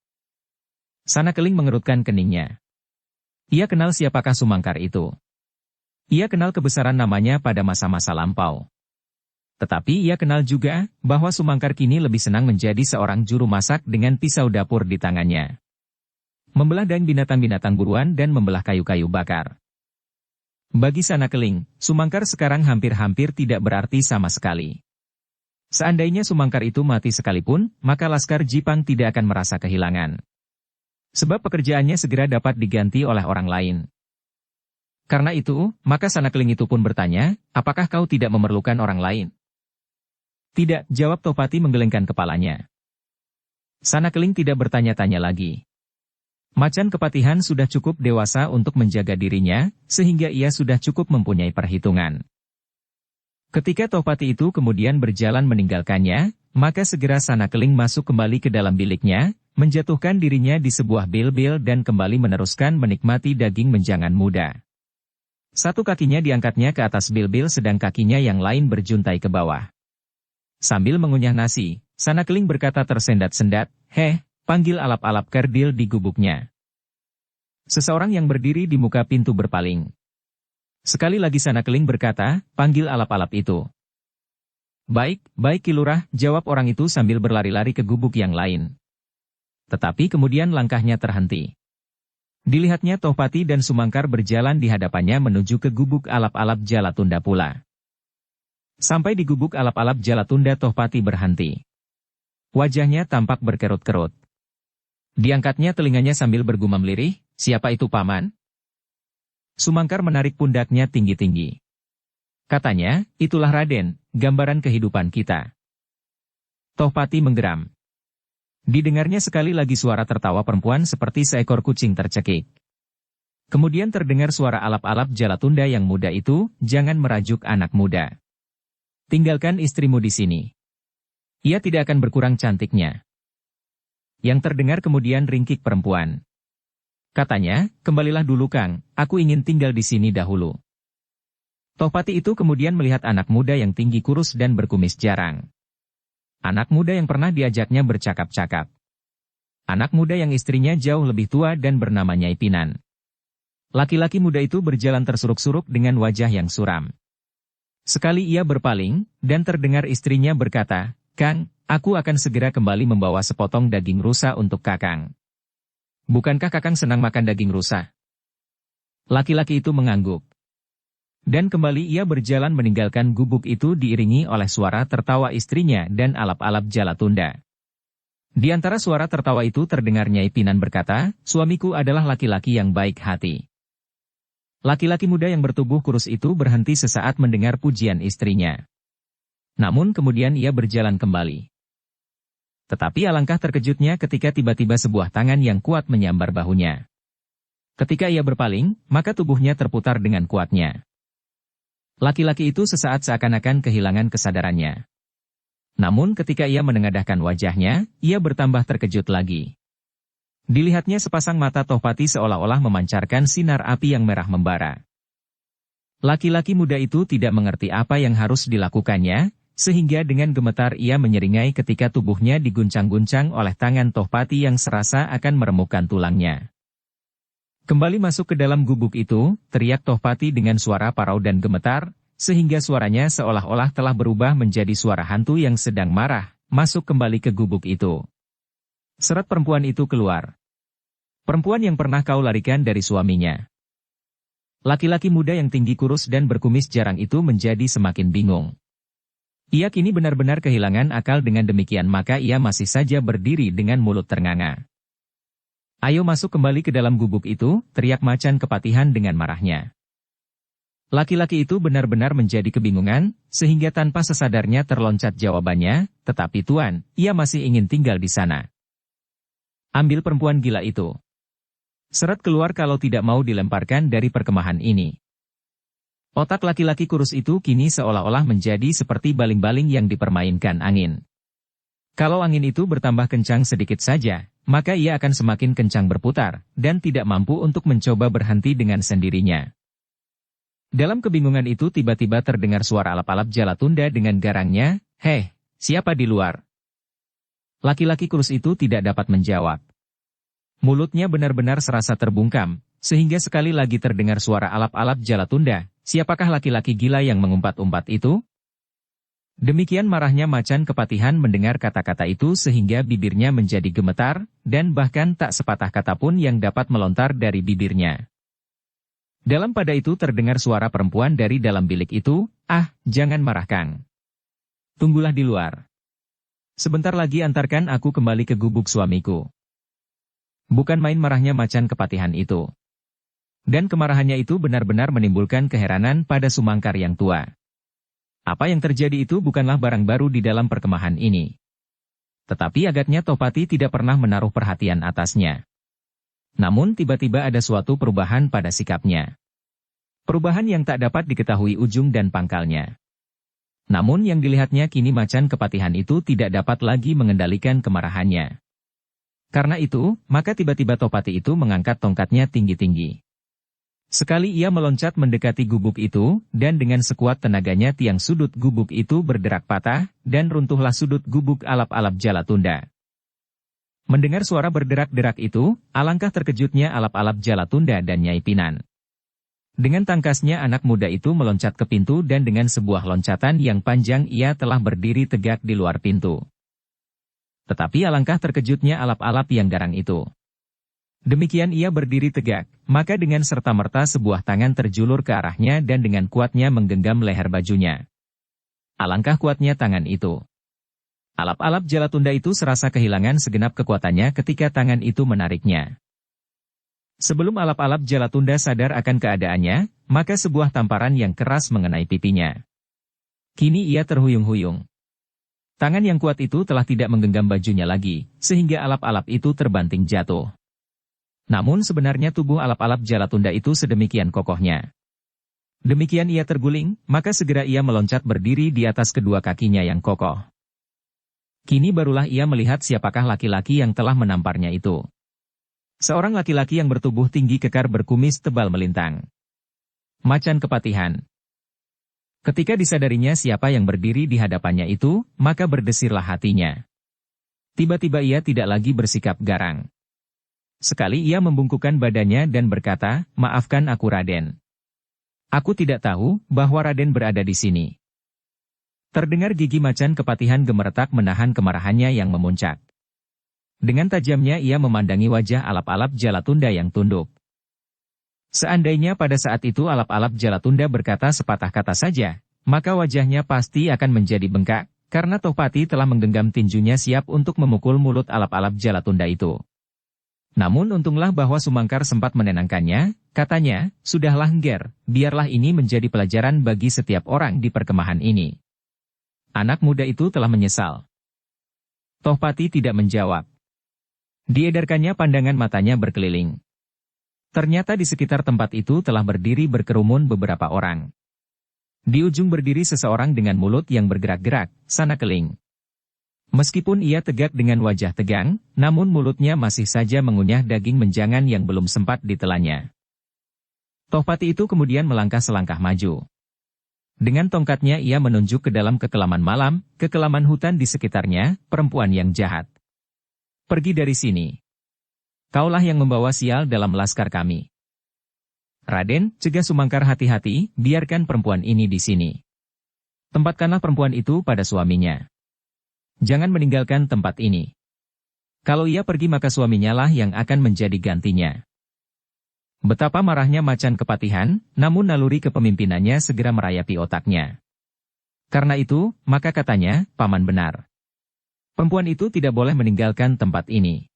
Sanakeling mengerutkan keningnya. Ia kenal siapakah Sumangkar itu. Ia kenal kebesaran namanya pada masa-masa lampau. Tetapi ia kenal juga bahwa Sumangkar kini lebih senang menjadi seorang juru masak dengan pisau dapur di tangannya. Membelah daging binatang-binatang buruan dan membelah kayu-kayu bakar. Bagi Sanakeling, Sumangkar sekarang hampir-hampir tidak berarti sama sekali. Seandainya Sumangkar itu mati sekalipun, maka Laskar Jipang tidak akan merasa kehilangan. Sebab pekerjaannya segera dapat diganti oleh orang lain. Karena itu, maka Sanakeling itu pun bertanya, apakah kau tidak memerlukan orang lain? Tidak, jawab Tohpati menggelengkan kepalanya. Sanakeling tidak bertanya-tanya lagi. Macan Kepatihan sudah cukup dewasa untuk menjaga dirinya, sehingga ia sudah cukup mempunyai perhitungan. Ketika Tohpati itu kemudian berjalan meninggalkannya, maka segera Sanakeling masuk kembali ke dalam biliknya, menjatuhkan dirinya di sebuah bil-bil dan kembali meneruskan menikmati daging menjangan muda. Satu kakinya diangkatnya ke atas bil-bil sedang kakinya yang lain berjuntai ke bawah. Sambil mengunyah nasi, Sanakeling berkata tersendat-sendat, "Heh, panggil alap-alap kerdil di gubuknya." Seseorang yang berdiri di muka pintu berpaling. Sekali lagi Sanakeling berkata, "Panggil alap-alap itu." "Baik, baik Ki Lurah," jawab orang itu sambil berlari-lari ke gubuk yang lain. Tetapi kemudian langkahnya terhenti. Dilihatnya Tohpati dan Sumangkar berjalan di hadapannya menuju ke gubuk alap-alap Jalatunda pula. Sampai di gubuk alap-alap Jalatunda Tohpati berhenti. Wajahnya tampak berkerut-kerut. Diangkatnya telinganya sambil bergumam lirih, "Siapa itu paman?" Sumangkar menarik pundaknya tinggi-tinggi. Katanya, "Itulah Raden, gambaran kehidupan kita." Tohpati menggeram. Didengarnya sekali lagi suara tertawa perempuan seperti seekor kucing tercekik. Kemudian terdengar suara alap-alap Jalatunda yang muda itu, "Jangan merajuk anak muda. Tinggalkan istrimu di sini. Ia tidak akan berkurang cantiknya." Yang terdengar kemudian ringkik perempuan. Katanya, "Kembalilah dulu Kang, aku ingin tinggal di sini dahulu." Tohpati itu kemudian melihat anak muda yang tinggi kurus dan berkumis jarang. Anak muda yang pernah diajaknya bercakap-cakap. Anak muda yang istrinya jauh lebih tua dan bernama Nyai Pinan. Laki-laki muda itu berjalan tersuruk-suruk dengan wajah yang suram. Sekali ia berpaling, dan terdengar istrinya berkata, "Kang, aku akan segera kembali membawa sepotong daging rusa untuk Kakang." "Bukankah Kakang senang makan daging rusa?" Laki-laki itu mengangguk. Dan kembali ia berjalan meninggalkan gubuk itu diiringi oleh suara tertawa istrinya dan alap-alap Jalatunda. Di antara suara tertawa itu terdengar Nyai Pinan berkata, "Suamiku adalah laki-laki yang baik hati." Laki-laki muda yang bertubuh kurus itu berhenti sesaat mendengar pujian istrinya. Namun kemudian ia berjalan kembali. Tetapi alangkah terkejutnya ketika tiba-tiba sebuah tangan yang kuat menyambar bahunya. Ketika ia berpaling, maka tubuhnya terputar dengan kuatnya. Laki-laki itu sesaat seakan-akan kehilangan kesadarannya. Namun ketika ia menengadahkan wajahnya, ia bertambah terkejut lagi. Dilihatnya sepasang mata Tohpati seolah-olah memancarkan sinar api yang merah membara. Laki-laki muda itu tidak mengerti apa yang harus dilakukannya, sehingga dengan gemetar ia menyeringai ketika tubuhnya diguncang-guncang oleh tangan Tohpati yang serasa akan meremukkan tulangnya. Kembali masuk ke dalam gubuk itu, teriak Tohpati dengan suara parau dan gemetar, sehingga suaranya seolah-olah telah berubah menjadi suara hantu yang sedang marah, masuk kembali ke gubuk itu. Seret perempuan itu keluar. Perempuan yang pernah kau larikan dari suaminya. Laki-laki muda yang tinggi kurus dan berkumis jarang itu menjadi semakin bingung. Ia kini benar-benar kehilangan akal dengan demikian maka ia masih saja berdiri dengan mulut ternganga. "Ayo masuk kembali ke dalam gubuk itu," teriak Macan Kepatihan dengan marahnya. Laki-laki itu benar-benar menjadi kebingungan, sehingga tanpa sesadarnya terloncat jawabannya, "Tetapi Tuan, ia masih ingin tinggal di sana." "Ambil perempuan gila itu. Seret keluar kalau tidak mau dilemparkan dari perkemahan ini." Otak laki-laki kurus itu kini seolah-olah menjadi seperti baling-baling yang dipermainkan angin. Kalau angin itu bertambah kencang sedikit saja, maka ia akan semakin kencang berputar, dan tidak mampu untuk mencoba berhenti dengan sendirinya. Dalam kebingungan itu tiba-tiba terdengar suara alap-alap Jalatunda dengan garangnya, "Hei, siapa di luar?" Laki-laki kurus itu tidak dapat menjawab. Mulutnya benar-benar serasa terbungkam, sehingga sekali lagi terdengar suara alap-alap Jalatunda, siapakah laki-laki gila yang mengumpat-umpat itu? Demikian marahnya Macan Kepatihan mendengar kata-kata itu sehingga bibirnya menjadi gemetar, dan bahkan tak sepatah kata pun yang dapat melontar dari bibirnya. Dalam pada itu terdengar suara perempuan dari dalam bilik itu, "Ah, jangan marah Kang. Tunggulah di luar. Sebentar lagi antarkan aku kembali ke gubuk suamiku." Bukan main marahnya Macan Kepatihan itu. Dan kemarahannya itu benar-benar menimbulkan keheranan pada Sumangkar yang tua. Apa yang terjadi itu bukanlah barang baru di dalam perkemahan ini. Tetapi agaknya Tohpati tidak pernah menaruh perhatian atasnya. Namun tiba-tiba ada suatu perubahan pada sikapnya. Perubahan yang tak dapat diketahui ujung dan pangkalnya. Namun yang dilihatnya kini Macan Kepatihan itu tidak dapat lagi mengendalikan kemarahannya. Karena itu, maka tiba-tiba Tohpati itu mengangkat tongkatnya tinggi-tinggi. Sekali ia meloncat mendekati gubuk itu, dan dengan sekuat tenaganya tiang sudut gubuk itu berderak patah, dan runtuhlah sudut gubuk alap-alap Jalatunda. Mendengar suara berderak-derak itu, alangkah terkejutnya alap-alap Jalatunda dan Nyai Pinan. Dengan tangkasnya anak muda itu meloncat ke pintu dan dengan sebuah loncatan yang panjang ia telah berdiri tegak di luar pintu. Tetapi alangkah terkejutnya alap-alap yang garang itu. Demikian ia berdiri tegak, maka dengan serta-merta sebuah tangan terjulur ke arahnya dan dengan kuatnya menggenggam leher bajunya. Alangkah kuatnya tangan itu. Alap-alap Jalatunda itu serasa kehilangan segenap kekuatannya ketika tangan itu menariknya. Sebelum alap-alap Jalatunda sadar akan keadaannya, maka sebuah tamparan yang keras mengenai pipinya. Kini ia terhuyung-huyung. Tangan yang kuat itu telah tidak menggenggam bajunya lagi, sehingga alap-alap itu terbanting jatuh. Namun sebenarnya tubuh alap-alap Jalatunda itu sedemikian kokohnya. Demikian ia terguling, maka segera ia meloncat berdiri di atas kedua kakinya yang kokoh. Kini barulah ia melihat siapakah laki-laki yang telah menamparnya itu. Seorang laki-laki yang bertubuh tinggi kekar berkumis tebal melintang. Macan Kepatihan. Ketika disadarinya siapa yang berdiri di hadapannya itu, maka berdesirlah hatinya. Tiba-tiba ia tidak lagi bersikap garang. Sekali ia membungkukkan badannya dan berkata, "Maafkan aku Raden. Aku tidak tahu bahwa Raden berada di sini." Terdengar gigi Macan Kepatihan gemeretak menahan kemarahannya yang memuncak. Dengan tajamnya ia memandangi wajah alap-alap Jalatunda yang tunduk. Seandainya pada saat itu alap-alap Jalatunda berkata sepatah kata saja, maka wajahnya pasti akan menjadi bengkak, karena Tohpati telah menggenggam tinjunya siap untuk memukul mulut alap-alap Jalatunda itu. Namun untunglah bahwa Sumangkar sempat menenangkannya, katanya, "Sudahlah Ngger, biarlah ini menjadi pelajaran bagi setiap orang di perkemahan ini." Anak muda itu telah menyesal. Tohpati tidak menjawab. Diedarkannya pandangan matanya berkeliling. Ternyata di sekitar tempat itu telah berdiri berkerumun beberapa orang. Di ujung berdiri seseorang dengan mulut yang bergerak-gerak, sana keling. Meskipun ia tegak dengan wajah tegang, namun mulutnya masih saja mengunyah daging menjangan yang belum sempat ditelannya. Tohpati itu kemudian melangkah selangkah maju. Dengan tongkatnya ia menunjuk ke dalam kekelaman malam, kekelaman hutan di sekitarnya, perempuan yang jahat. "Pergi dari sini. Kaulah yang membawa sial dalam laskar kami." "Raden," cegah Sumangkar, "hati-hati, biarkan perempuan ini di sini. Tempatkanlah perempuan itu pada suaminya. Jangan meninggalkan tempat ini. Kalau ia pergi maka suaminya lah yang akan menjadi gantinya." Betapa marahnya Macan Kepatihan, namun naluri kepemimpinannya segera merayapi otaknya. Karena itu, maka katanya, "Paman benar. Perempuan itu tidak boleh meninggalkan tempat ini."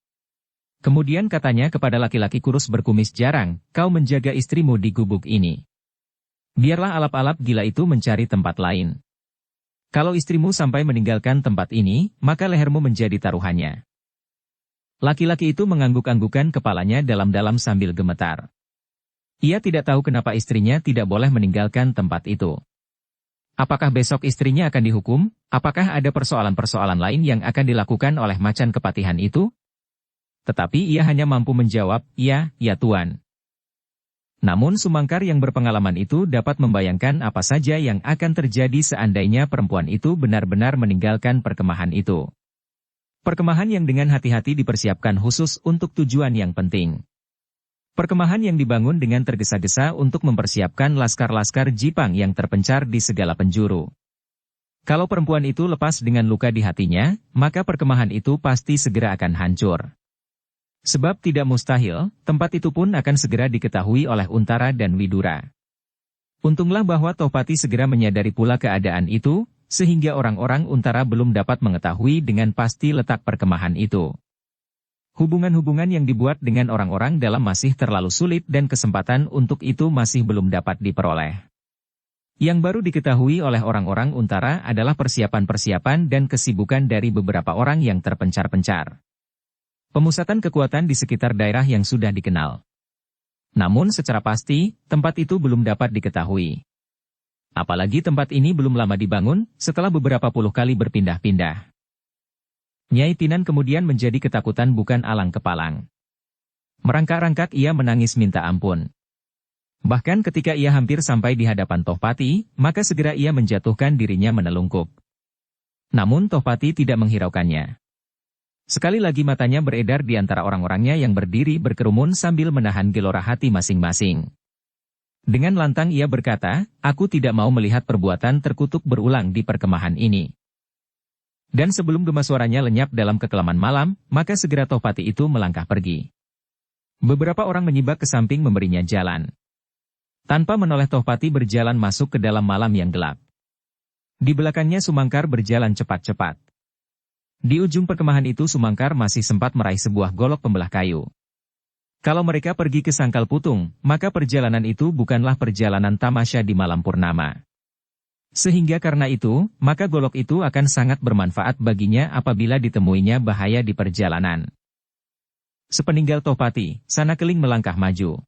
Kemudian katanya kepada laki-laki kurus berkumis jarang, "Kau menjaga istrimu di gubuk ini. Biarlah alap-alap gila itu mencari tempat lain. Kalau istrimu sampai meninggalkan tempat ini, maka lehermu menjadi taruhannya." Laki-laki itu mengangguk-anggukan kepalanya dalam-dalam sambil gemetar. Ia tidak tahu kenapa istrinya tidak boleh meninggalkan tempat itu. Apakah besok istrinya akan dihukum? Apakah ada persoalan-persoalan lain yang akan dilakukan oleh Macan Kepatihan itu? Tetapi ia hanya mampu menjawab, "Ya, ya Tuan." Namun Sumangkar yang berpengalaman itu dapat membayangkan apa saja yang akan terjadi seandainya perempuan itu benar-benar meninggalkan perkemahan itu. Perkemahan yang dengan hati-hati dipersiapkan khusus untuk tujuan yang penting. Perkemahan yang dibangun dengan tergesa-gesa untuk mempersiapkan laskar-laskar Jipang yang terpencar di segala penjuru. Kalau perempuan itu lepas dengan luka di hatinya, maka perkemahan itu pasti segera akan hancur. Sebab tidak mustahil, tempat itu pun akan segera diketahui oleh Untara dan Widura. Untunglah bahwa Tohpati segera menyadari pula keadaan itu, sehingga orang-orang Untara belum dapat mengetahui dengan pasti letak perkemahan itu. Hubungan-hubungan yang dibuat dengan orang-orang dalam masih terlalu sulit dan kesempatan untuk itu masih belum dapat diperoleh. Yang baru diketahui oleh orang-orang Untara adalah persiapan-persiapan dan kesibukan dari beberapa orang yang terpencar-pencar. Pemusatan kekuatan di sekitar daerah yang sudah dikenal. Namun secara pasti, tempat itu belum dapat diketahui. Apalagi tempat ini belum lama dibangun, setelah beberapa puluh kali berpindah-pindah. Nyai Pinan kemudian menjadi ketakutan bukan alang kepalang. Merangkak-rangkak ia menangis minta ampun. Bahkan ketika ia hampir sampai di hadapan Tohpati, maka segera ia menjatuhkan dirinya menelungkup. Namun Tohpati tidak menghiraukannya. Sekali lagi matanya beredar di antara orang-orangnya yang berdiri berkerumun sambil menahan gelora hati masing-masing. Dengan lantang ia berkata, aku tidak mau melihat perbuatan terkutuk berulang di perkemahan ini. Dan sebelum gema suaranya lenyap dalam kekelaman malam, maka segera Tohpati itu melangkah pergi. Beberapa orang menyibak ke samping memberinya jalan. Tanpa menoleh Tohpati berjalan masuk ke dalam malam yang gelap. Di belakangnya Sumangkar berjalan cepat-cepat. Di ujung perkemahan itu Sumangkar masih sempat meraih sebuah golok pembelah kayu. Kalau mereka pergi ke Sangkal Putung, maka perjalanan itu bukanlah perjalanan tamasya di malam purnama. Sehingga karena itu, maka golok itu akan sangat bermanfaat baginya apabila ditemuinya bahaya di perjalanan. Sepeninggal Tohpati, Sanakeling melangkah maju.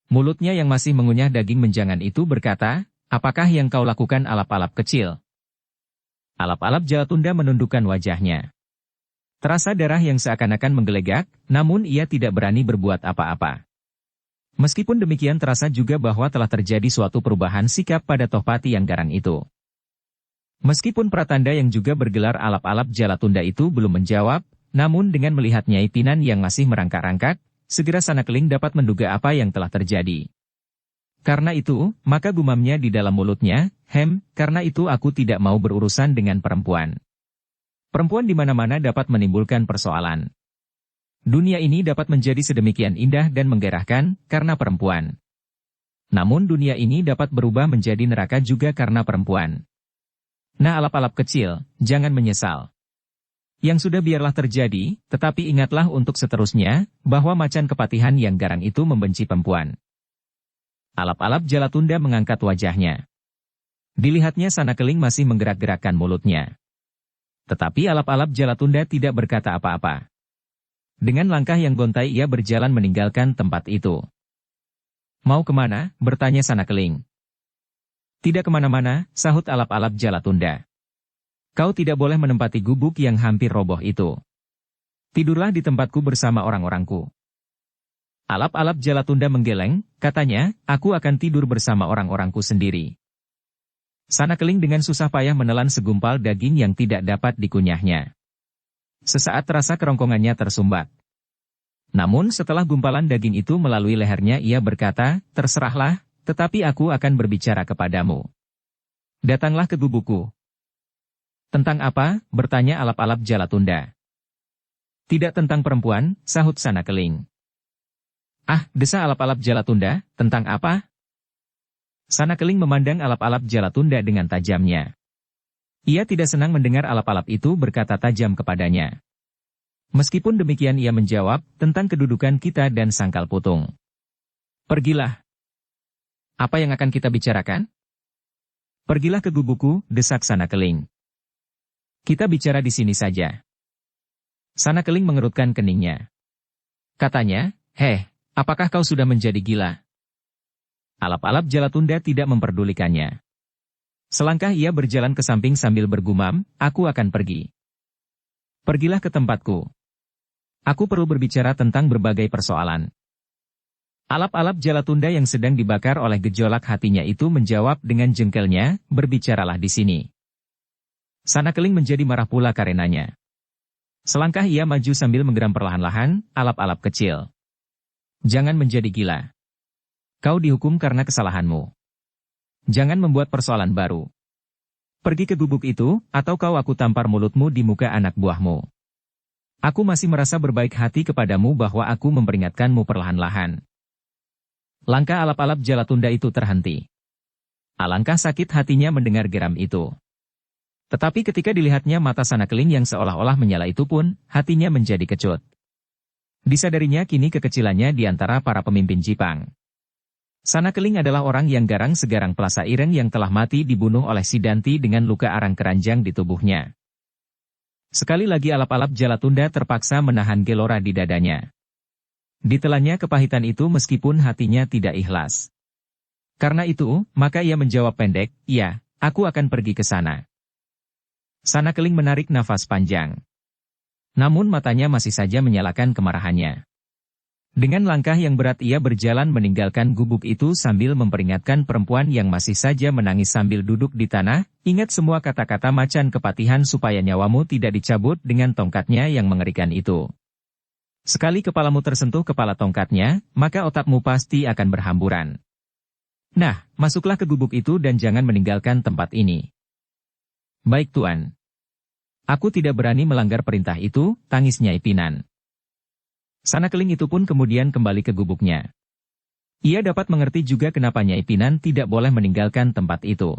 Mulutnya yang masih mengunyah daging menjangan itu berkata, apakah yang kau lakukan alap-alap kecil? Alap-alap Jalatunda menundukkan wajahnya. Terasa darah yang seakan-akan menggelegak, namun ia tidak berani berbuat apa-apa. Meskipun demikian terasa juga bahwa telah terjadi suatu perubahan sikap pada Tohpati yang garang itu. Meskipun Pratanda yang juga bergelar alap-alap Jalatunda itu belum menjawab, namun dengan melihat Nyai Pinan yang masih merangkak-rangkak, segera Sanakeling dapat menduga apa yang telah terjadi. Karena itu, maka gumamnya di dalam mulutnya, karena itu aku tidak mau berurusan dengan perempuan. Perempuan di mana-mana dapat menimbulkan persoalan. Dunia ini dapat menjadi sedemikian indah dan menggairahkan karena perempuan. Namun dunia ini dapat berubah menjadi neraka juga karena perempuan. Nah alap-alap kecil, jangan menyesal. Yang sudah biarlah terjadi, tetapi ingatlah untuk seterusnya, bahwa macan kepatihan yang garang itu membenci perempuan. Alap-alap Jalatunda mengangkat wajahnya. Dilihatnya Sanakeling masih menggerak-gerakkan mulutnya. Tetapi alap-alap Jalatunda tidak berkata apa-apa. Dengan langkah yang gontai ia berjalan meninggalkan tempat itu. Mau kemana? Bertanya Sanakeling. Tidak kemana-mana, sahut alap-alap Jalatunda. Kau tidak boleh menempati gubuk yang hampir roboh itu. Tidurlah di tempatku bersama orang-orangku. Alap-alap Jalatunda menggeleng, katanya, aku akan tidur bersama orang-orangku sendiri. Sanakeling dengan susah payah menelan segumpal daging yang tidak dapat dikunyahnya. Sesaat terasa kerongkongannya tersumbat. Namun setelah gumpalan daging itu melalui lehernya ia berkata, terserahlah, tetapi aku akan berbicara kepadamu. Datanglah ke gubukku. Tentang apa? Bertanya alap-alap Jalatunda. Tidak tentang perempuan, sahut Sanakeling. Ah, desa alap-alap Jalatunda, tentang apa? Sanakeling memandang alap-alap Jalatunda dengan tajamnya. Ia tidak senang mendengar alap-alap itu berkata tajam kepadanya. Meskipun demikian ia menjawab, tentang kedudukan kita dan Sangkal Putung. Pergilah. Apa yang akan kita bicarakan? Pergilah ke gubukku, desak Sanakeling. Kita bicara di sini saja. Sanakeling mengerutkan keningnya. Katanya, apakah kau sudah menjadi gila? Alap-alap Jalatunda tidak memperdulikannya. Selangkah ia berjalan ke samping sambil bergumam, aku akan pergi. Pergilah ke tempatku. Aku perlu berbicara tentang berbagai persoalan. Alap-alap Jalatunda yang sedang dibakar oleh gejolak hatinya itu menjawab dengan jengkelnya, berbicaralah di sini. Sanakeling menjadi marah pula karenanya. Selangkah ia maju sambil menggeram perlahan-lahan, alap-alap kecil. Jangan menjadi gila. Kau dihukum karena kesalahanmu. Jangan membuat persoalan baru. Pergi ke gubuk itu, atau aku tampar mulutmu di muka anak buahmu. Aku masih merasa berbaik hati kepadamu bahwa aku memperingatkanmu perlahan-lahan. Langkah alap-alap Jalatunda itu terhenti. Alangkah sakit hatinya mendengar geram itu. Tetapi ketika dilihatnya mata Sanakeling yang seolah-olah menyala itu pun, hatinya menjadi kecut. Disadarinya kini kekecilannya di antara para pemimpin Jipang. Sanakeling adalah orang yang garang segarang Plasa Ireng yang telah mati dibunuh oleh Sidanti dengan luka arang keranjang di tubuhnya. Sekali lagi alap-alap Jalatunda terpaksa menahan gelora di dadanya. Ditelannya kepahitan itu meskipun hatinya tidak ikhlas. Karena itu, maka ia menjawab pendek, "Iya, aku akan pergi ke sana." Sanakeling menarik nafas panjang. Namun matanya masih saja menyalakan kemarahannya. Dengan langkah yang berat ia berjalan meninggalkan gubuk itu sambil memperingatkan perempuan yang masih saja menangis sambil duduk di tanah, "Ingat semua kata-kata macan kepatihan supaya nyawamu tidak dicabut dengan tongkatnya yang mengerikan itu. Sekali kepalamu tersentuh kepala tongkatnya, maka otakmu pasti akan berhamburan. Nah, masuklah ke gubuk itu dan jangan meninggalkan tempat ini." "Baik Tuan. Aku tidak berani melanggar perintah itu," tangis Nyai Pinan. Sanakeling itu pun kemudian kembali ke gubuknya. Ia dapat mengerti juga kenapa Nyai Pinan tidak boleh meninggalkan tempat itu.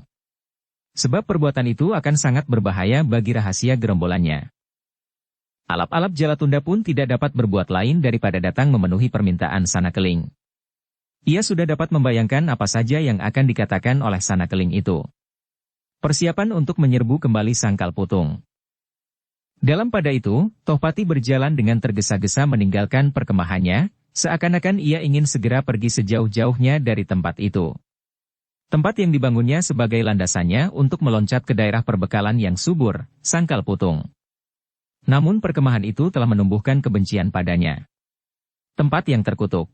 Sebab perbuatan itu akan sangat berbahaya bagi rahasia gerombolannya. Alap-alap Jalatunda pun tidak dapat berbuat lain daripada datang memenuhi permintaan Sanakeling. Ia sudah dapat membayangkan apa saja yang akan dikatakan oleh Sanakeling itu. Persiapan untuk menyerbu kembali Sangkal Putung. Dalam pada itu, Tohpati berjalan dengan tergesa-gesa meninggalkan perkemahannya, seakan-akan ia ingin segera pergi sejauh-jauhnya dari tempat itu. Tempat yang dibangunnya sebagai landasannya untuk meloncat ke daerah perbekalan yang subur, Sangkal Putung. Namun perkemahan itu telah menumbuhkan kebencian padanya. Tempat yang terkutuk.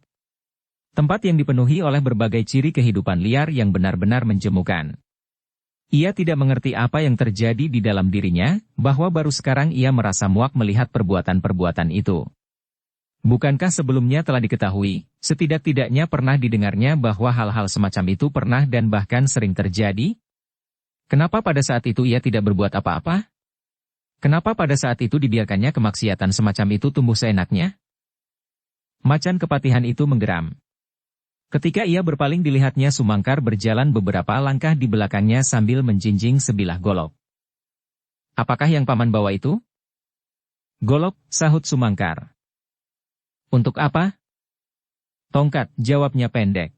Tempat yang dipenuhi oleh berbagai ciri kehidupan liar yang benar-benar menjemukan. Ia tidak mengerti apa yang terjadi di dalam dirinya, bahwa baru sekarang ia merasa muak melihat perbuatan-perbuatan itu. Bukankah sebelumnya telah diketahui, setidak-tidaknya pernah didengarnya bahwa hal-hal semacam itu pernah dan bahkan sering terjadi? Kenapa pada saat itu ia tidak berbuat apa-apa? Kenapa pada saat itu dibiarkannya kemaksiatan semacam itu tumbuh seenaknya? Macan kepatihan itu menggeram. Ketika ia berpaling dilihatnya Sumangkar berjalan beberapa langkah di belakangnya sambil menjinjing sebilah golok. "Apakah yang paman bawa itu?" "Golok," sahut Sumangkar. "Untuk apa?" "Tongkat," jawabnya pendek.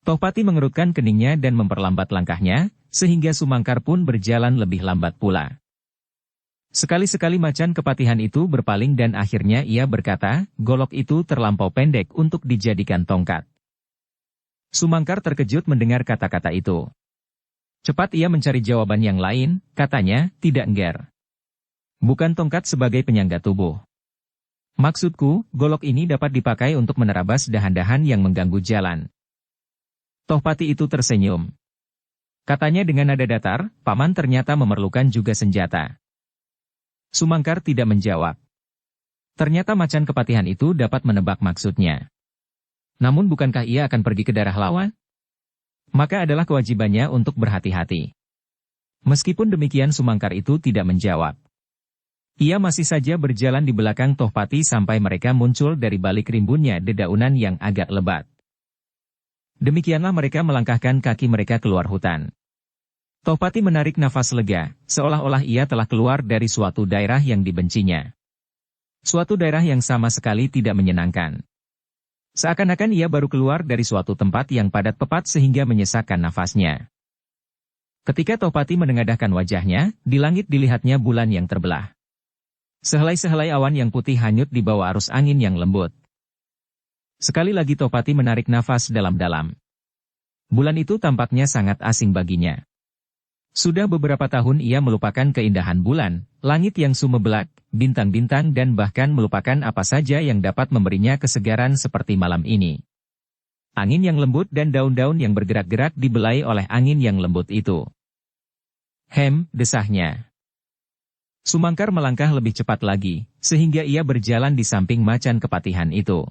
Tohpati mengerutkan keningnya dan memperlambat langkahnya, sehingga Sumangkar pun berjalan lebih lambat pula. Sekali-sekali macan kepatihan itu berpaling dan akhirnya ia berkata, "Golok itu terlampau pendek untuk dijadikan tongkat." Sumangkar terkejut mendengar kata-kata itu. Cepat ia mencari jawaban yang lain, katanya, "Tidak Ngger. Bukan tongkat sebagai penyangga tubuh. Maksudku, golok ini dapat dipakai untuk menerabas dahan-dahan yang mengganggu jalan." Tohpati itu tersenyum. Katanya dengan nada datar, "Paman ternyata memerlukan juga senjata." Sumangkar tidak menjawab. Ternyata macan kepatihan itu dapat menebak maksudnya. Namun bukankah ia akan pergi ke daerah lawan? Maka adalah kewajibannya untuk berhati-hati. Meskipun demikian Sumangkar itu tidak menjawab. Ia masih saja berjalan di belakang Tohpati sampai mereka muncul dari balik rimbunnya dedaunan yang agak lebat. Demikianlah mereka melangkahkan kaki mereka keluar hutan. Tohpati menarik nafas lega, seolah-olah ia telah keluar dari suatu daerah yang dibencinya. Suatu daerah yang sama sekali tidak menyenangkan. Seakan-akan ia baru keluar dari suatu tempat yang padat pepat sehingga menyesakkan nafasnya. Ketika Tohpati menengadahkan wajahnya, di langit dilihatnya bulan yang terbelah. Sehelai-sehelai awan yang putih hanyut di bawah arus angin yang lembut. Sekali lagi Tohpati menarik nafas dalam-dalam. Bulan itu tampaknya sangat asing baginya. Sudah beberapa tahun ia melupakan keindahan bulan, langit yang sumebelak, bintang-bintang dan bahkan melupakan apa saja yang dapat memberinya kesegaran seperti malam ini. Angin yang lembut dan daun-daun yang bergerak-gerak dibelai oleh angin yang lembut itu. "Hem," desahnya. Sumangkar melangkah lebih cepat lagi, sehingga ia berjalan di samping macan kepatihan itu.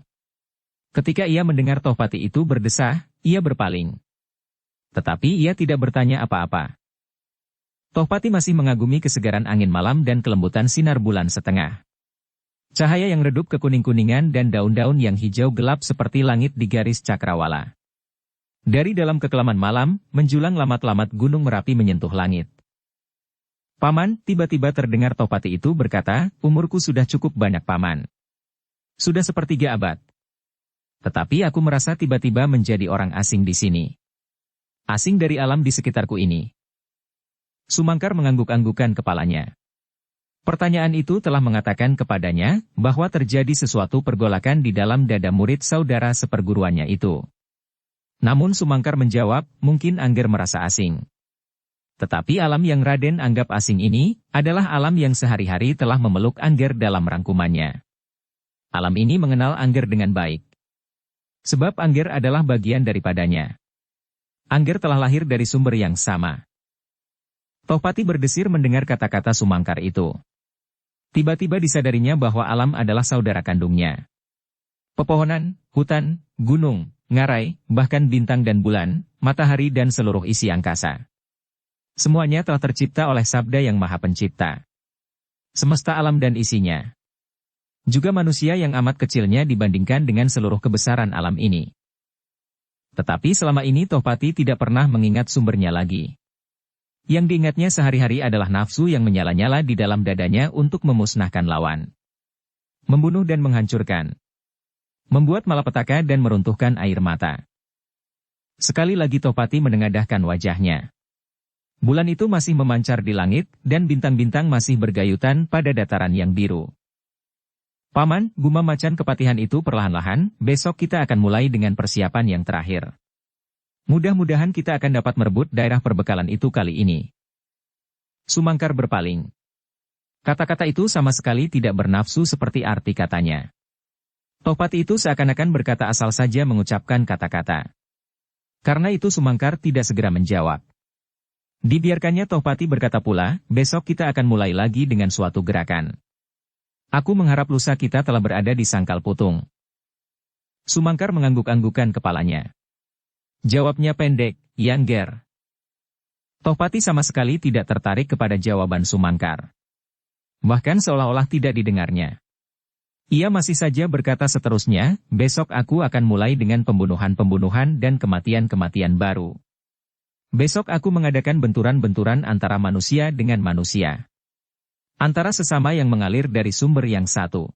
Ketika ia mendengar Tohpati itu berdesah, ia berpaling. Tetapi ia tidak bertanya apa-apa. Tohpati masih mengagumi kesegaran angin malam dan kelembutan sinar bulan setengah. Cahaya yang redup kekuning-kuningan dan daun-daun yang hijau gelap seperti langit di garis cakrawala. Dari dalam kekelaman malam, menjulang lamat-lamat gunung Merapi menyentuh langit. Paman, tiba-tiba terdengar Tohpati itu berkata, umurku sudah cukup banyak paman. Sudah sepertiga abad. Tetapi aku merasa tiba-tiba menjadi orang asing di sini. Asing dari alam di sekitarku ini. Sumangkar mengangguk-anggukan kepalanya. Pertanyaan itu telah mengatakan kepadanya bahwa terjadi sesuatu pergolakan di dalam dada murid saudara seperguruannya itu. Namun Sumangkar menjawab, mungkin Angger merasa asing. Tetapi alam yang Raden anggap asing ini adalah alam yang sehari-hari telah memeluk Angger dalam rangkumannya. Alam ini mengenal Angger dengan baik. Sebab Angger adalah bagian daripadanya. Angger telah lahir dari sumber yang sama. Tohpati berdesir mendengar kata-kata Sumangkar itu. Tiba-tiba disadarinya bahwa alam adalah saudara kandungnya. Pepohonan, hutan, gunung, ngarai, bahkan bintang dan bulan, matahari dan seluruh isi angkasa. Semuanya telah tercipta oleh Sabda yang Maha Pencipta. Semesta alam dan isinya. Juga manusia yang amat kecilnya dibandingkan dengan seluruh kebesaran alam ini. Tetapi selama ini Tohpati tidak pernah mengingat sumbernya lagi. Yang diingatnya sehari-hari adalah nafsu yang menyala-nyala di dalam dadanya untuk memusnahkan lawan. Membunuh dan menghancurkan. Membuat malapetaka dan meruntuhkan air mata. Sekali lagi Tohpati menengadahkan wajahnya. Bulan itu masih memancar di langit, dan bintang-bintang masih bergayutan pada dataran yang biru. Paman, gumam macan kepatihan itu perlahan-lahan, besok kita akan mulai dengan persiapan yang terakhir. Mudah-mudahan kita akan dapat merebut daerah perbekalan itu kali ini. Sumangkar berpaling. Kata-kata itu sama sekali tidak bernafsu seperti arti katanya. Tohpati itu seakan-akan berkata asal saja mengucapkan kata-kata. Karena itu Sumangkar tidak segera menjawab. Dibiarkannya Tohpati berkata pula, besok kita akan mulai lagi dengan suatu gerakan. Aku mengharap lusa kita telah berada di Sangkal Putung. Sumangkar mengangguk-anggukan kepalanya. Jawabnya pendek, Angger. Tohpati sama sekali tidak tertarik kepada jawaban Sumangkar. Bahkan seolah-olah tidak didengarnya. Ia masih saja berkata seterusnya, besok aku akan mulai dengan pembunuhan-pembunuhan dan kematian-kematian baru. Besok aku mengadakan benturan-benturan antara manusia dengan manusia. Antara sesama yang mengalir dari sumber yang satu.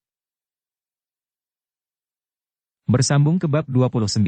Bersambung ke bab 29.